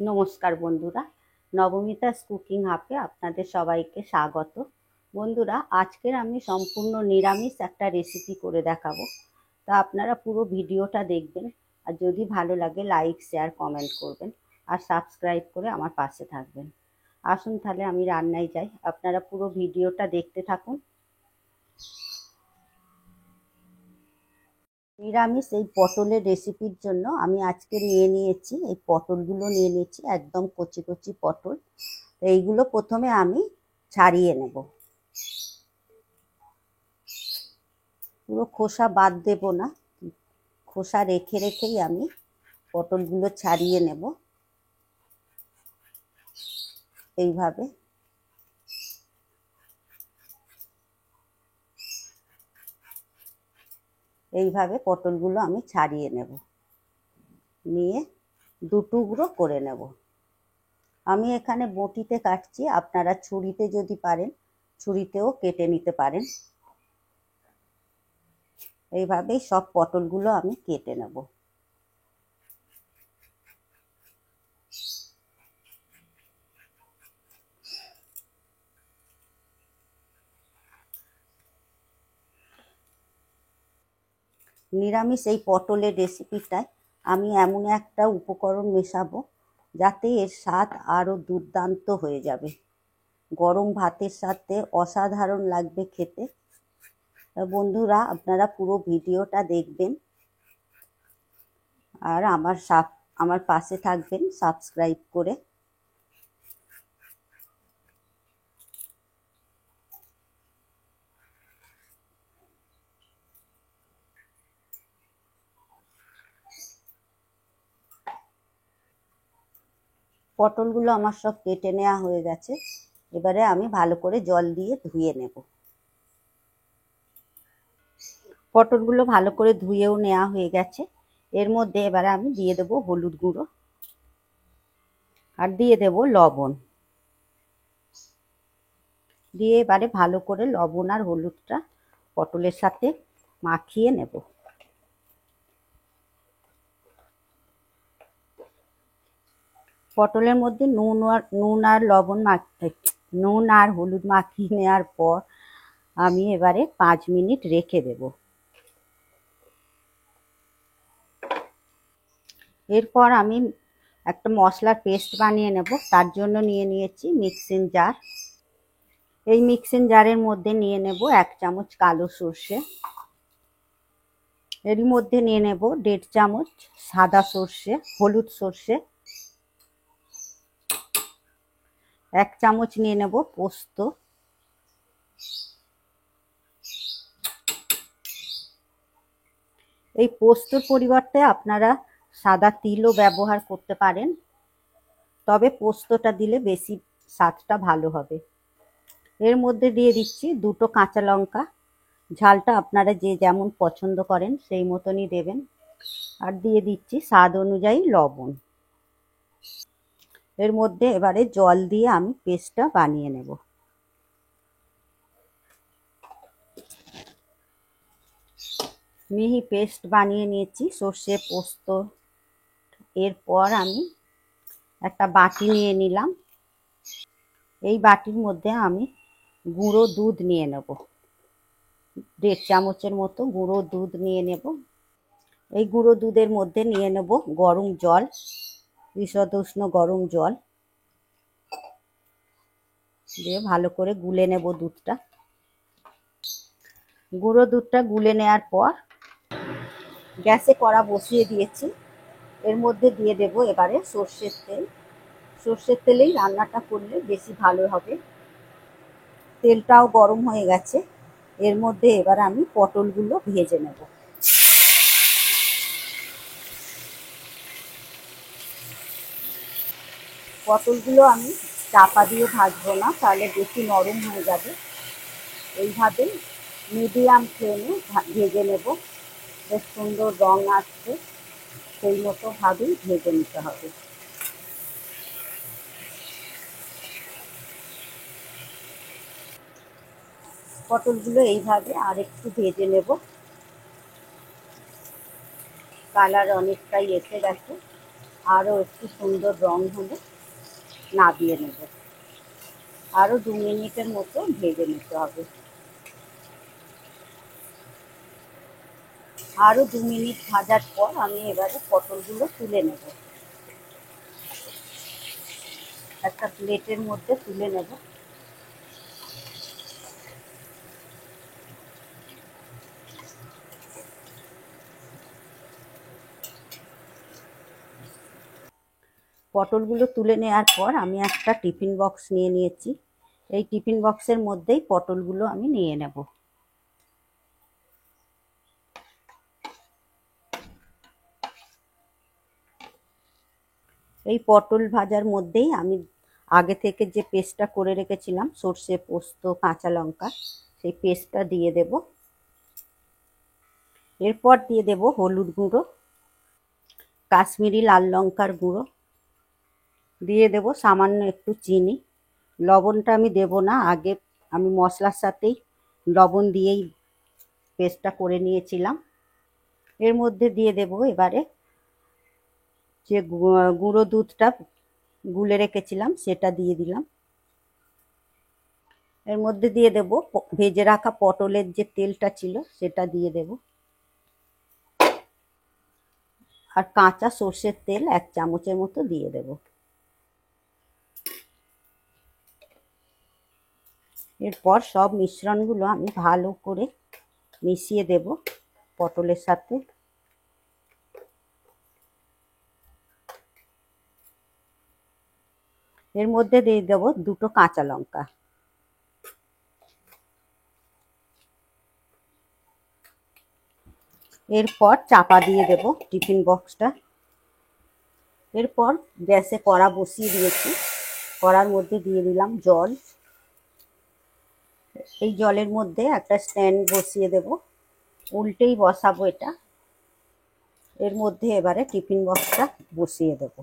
নমস্কার বন্ধুরা, নবমিতাস কুকিং হাবে আপনাদের সবাইকে স্বাগত। বন্ধুরা, আজকের আমি সম্পূর্ণ নিরামিষ একটা রেসিপি করে দেখাবো। তা আপনারা পুরো ভিডিওটা দেখবেন, আর যদি ভালো লাগে লাইক, শেয়ার, কমেন্ট করবেন, আর সাবস্ক্রাইব করে আমার পাশে থাকবেন। আসুন তাহলে আমি রান্নায় যাই, আপনারা পুরো ভিডিওটা দেখতে থাকুন। নিরামিষ এই পটলের রেসিপির জন্য আমি আজকে নিয়ে নিয়েছি, এই পটলগুলো নিয়ে নিয়েছি, একদম কচি কচি পটল। এইগুলো প্রথমে আমি ছাড়িয়ে নেব, পুরো খোসা বাদ দেব না, খোসা রেখে রেখেই আমি পটলগুলো ছাড়িয়ে নেব। এইভাবে এইভাবে পটলগুলো আমি ছাড়িয়ে নেব, নিয়ে দু টুকরো করে নেব। আমি এখানে বটিতে কাটছি, আপনারা ছুরিতে যদি পারেন ছুরিতেও কেটে নিতে পারেন। এইভাবেই সব পটলগুলো আমি কেটে নেব। নিরামিষ এই পটলের রেসিপিটায় আমি এমন একটা উপকরণ মেশাবো যাতে এর স্বাদ আরও দুর্দান্ত হয়ে যাবে, গরম ভাতের সাথে অসাধারণ লাগবে খেতে। বন্ধুরা, আপনারা পুরো ভিডিওটা দেখবেন, আর আমার পাশে থাকবেন সাবস্ক্রাইব করে। পটলগুলো আমার সব কেটে নেওয়া হয়ে গেছে, এবারে আমি ভালো করে জল দিয়ে ধুয়ে নেব। পটলগুলো ভালো করে ধুয়েও নেওয়া হয়ে গেছে। এর মধ্যে এবারে আমি দিয়ে দেবো হলুদ গুঁড়ো, আর দিয়ে দেব লবণ। দিয়ে এবারে ভালো করে লবণ আর হলুদটা পটলের সাথে মাখিয়ে নেব। পটলের মধ্যে নুন আর হলুদ মাখিয়ে নেওয়ার পর আমি এবারে 5 মিনিট রেখে দেব। এরপর আমি একটা মশলার পেস্ট বানিয়ে নেব। তার জন্য নিয়ে নিয়েছি মিক্সিং জার। এই মিক্সিং জারের মধ্যে নিয়ে নেব 1 চামচ কালো সর্ষে, এর মধ্যে নিয়ে নেব 1.5 চামচ সাদা সর্ষে হলুদ সর্ষে, 1 চামচ নিয়ে নেব পোস্ত, এই পোস্তর পরিবর্তে আপনারা সাদা তিলও ব্যবহার করতে পারেন, তবে পোস্তটা দিলে বেশি স্বাদটা ভালো হবে। এর মধ্যে দিয়ে দিচ্ছি 2টো কাঁচা লঙ্কা, ঝালটা আপনারা যে যেমন পছন্দ করেন সেই মতনই দেবেন, আর দিয়ে দিচ্ছি স্বাদ অনুযায়ী লবণ। এর মধ্যে এবারে জল দিয়ে আমি পেস্টটা বানিয়ে নেব। মিহি পেস্ট বানিয়ে নিয়েছি সর্ষে পোস্ত। এরপর আমি একটা বাটি নিয়ে নিলাম, এই বাটির মধ্যে আমি গুঁড়ো দুধ নিয়ে নেব, 1.5 চামচের মতো গুঁড়ো দুধ নিয়ে নেব। এই গুঁড়ো দুধের মধ্যে নিয়ে নেব গরম জল, ঈষদ উষ্ণ গরম জল দিয়ে ভালো করে গুলে নেব দুধটা। গুঁড়ো দুধটা গুলে নেওয়ার পর গ্যাসে কড়া বসিয়ে দিয়েছি, এর মধ্যে দিয়ে দেব এবারে সর্ষের তেল। সর্ষের তেলেই রান্নাটা করলে বেশি ভালো হবে। তেলটাও গরম হয়ে গেছে, এর মধ্যে এবার আমি পটলগুলো ভেজে নেব। পটলগুলো আমি চাপা দিয়ে ভাজবো না, তাহলে বেশি নরম হয়ে যাবে। এইভাবে মিডিয়াম ফ্লেমে ভেজে নেব, বেশ সুন্দর রং আসছে, সেই মতো ভাবেই ভেজে নিতে হবে। পটলগুলো এইভাবে আর একটু ভেজে নেব, কালার অনেকটাই এসে গেছে, আরও একটু সুন্দর রং হলে নামিয়ে নেব। আরও 2 মিনিটের মতো ভেজে নিতে হবে। আরও 2 মিনিট ভাজার পর আমি এবারে পটলগুলো তুলে নেব, একটা প্লেটের মধ্যে তুলে নেব। পটলগুলো তুলে নেওয়ার পর আমি একটা টিফিন বক্স নিয়ে নিয়েছি। এই টিফিন বক্সের মধ্যেই পটলগুলো আমি নিয়ে নেব। এই পটল ভাজার মধ্যেই আমি আগে থেকে যে পেস্টটা করে রেখেছিলাম, সর্ষে, পোস্ত, কাঁচা লঙ্কা, সেই পেস্টটা দিয়ে দেব। এরপর দিয়ে দেব হলুদ গুঁড়ো, কাশ্মীরি লাল লঙ্কার গুঁড়ো, দিয়ে দেব সামান্য একটু চিনি। লবণটা আমি দেব না, আগে আমি মশলার সাথেই লবণ দিয়েই পেস্টটা করে নিয়েছিলাম। এর মধ্যে দিয়ে দেব এবারে যে গুঁড়ো দুধটা গুলে রেখেছিলাম সেটা দিয়ে দিলাম। এর মধ্যে দিয়ে দেব ভেজে রাখা পটলের যে তেলটা ছিল সেটা দিয়ে দেব, আর কাঁচা সর্ষের তেল 1 চামচের মতো দিয়ে দেব। এরপর সব মিশ্রণগুলো আমি ভালো করে মিশিয়ে দেব পটলের সাথে। এর মধ্যে দিয়ে দেব 2টো কাঁচা লঙ্কা। এরপর চাপা দিয়ে দেব টিফিন বক্সটা। এরপর গ্যাসে কড়া বসিয়ে দিয়েছি, কড়ার মধ্যে দিয়ে দিলাম জল। এই জলের মধ্যে একটা স্ট্যান্ড বসিয়ে দেব, উল্টেই বসাবো এটা। এর মধ্যে এবারে টিফিন বক্সটা বসিয়ে দেব।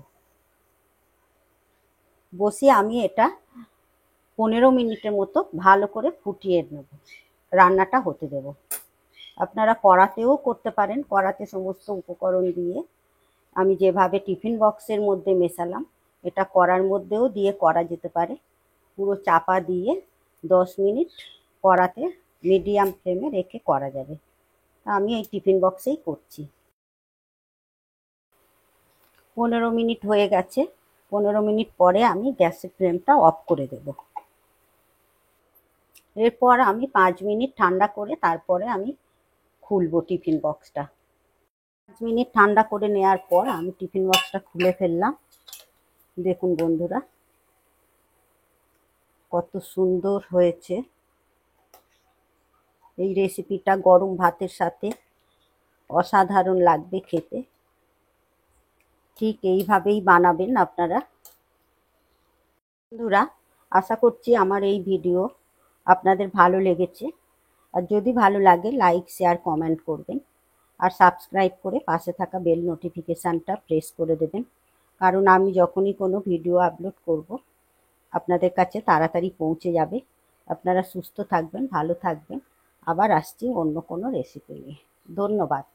বসিয়ে আমি এটা 15 মিনিটের মতো ভালো করে ফুটিয়ে নেব, রান্নাটা হতে দেব। আপনারা কড়াতেও করতে পারেন, কড়াতে সমস্ত উপকরণ দিয়ে আমি যেভাবে টিফিন বক্সের মধ্যে মেশালাম, এটা কড়ার মধ্যেও দিয়ে করা যেতে পারে। পুরো চাপা দিয়ে 10 মিনিট কড়াতে মিডিয়াম ফ্লেমে রেখে করা যাবে। আমি এই টিফিন বক্সেই করছি। 15 মিনিট হয়ে গেছে। 15 মিনিট পরে আমি গ্যাসের ফ্লেমটা অফ করে দেব। এরপর আমি 5 মিনিট ঠান্ডা করে তারপরে আমি খুলবো টিফিন বক্সটা। 5 মিনিট ঠান্ডা করে নেওয়ার পর আমি টিফিন বক্সটা খুলে ফেললাম। দেখুন বন্ধুরা, কত সুন্দর হয়েছে। এই রেসিপিটা গরম ভাতের সাথে অসাধারণ লাগবে খেতে। ঠিক এইভাবেই বানাবেন আপনারা। বন্ধুরা, আশা করছি আমার এই ভিডিও আপনাদের ভালো লেগেছে। আর যদি ভালো লাগে লাইক, শেয়ার, কমেন্ট করবেন। আর সাবস্ক্রাইব করে পাশে থাকা বেল নোটিফিকেশানটা প্রেস করে দেবেন, কারণ আমি যখনই কোনো ভিডিও আপলোড করব আপনাদের কাছে তাড়াতাড়ি পৌঁছে যাবে। আপনারা সুস্থ থাকবেন, ভালো থাকবেন। আবার আসছি অন্য কোনো রেসিপি নিয়ে। ধন্যবাদ।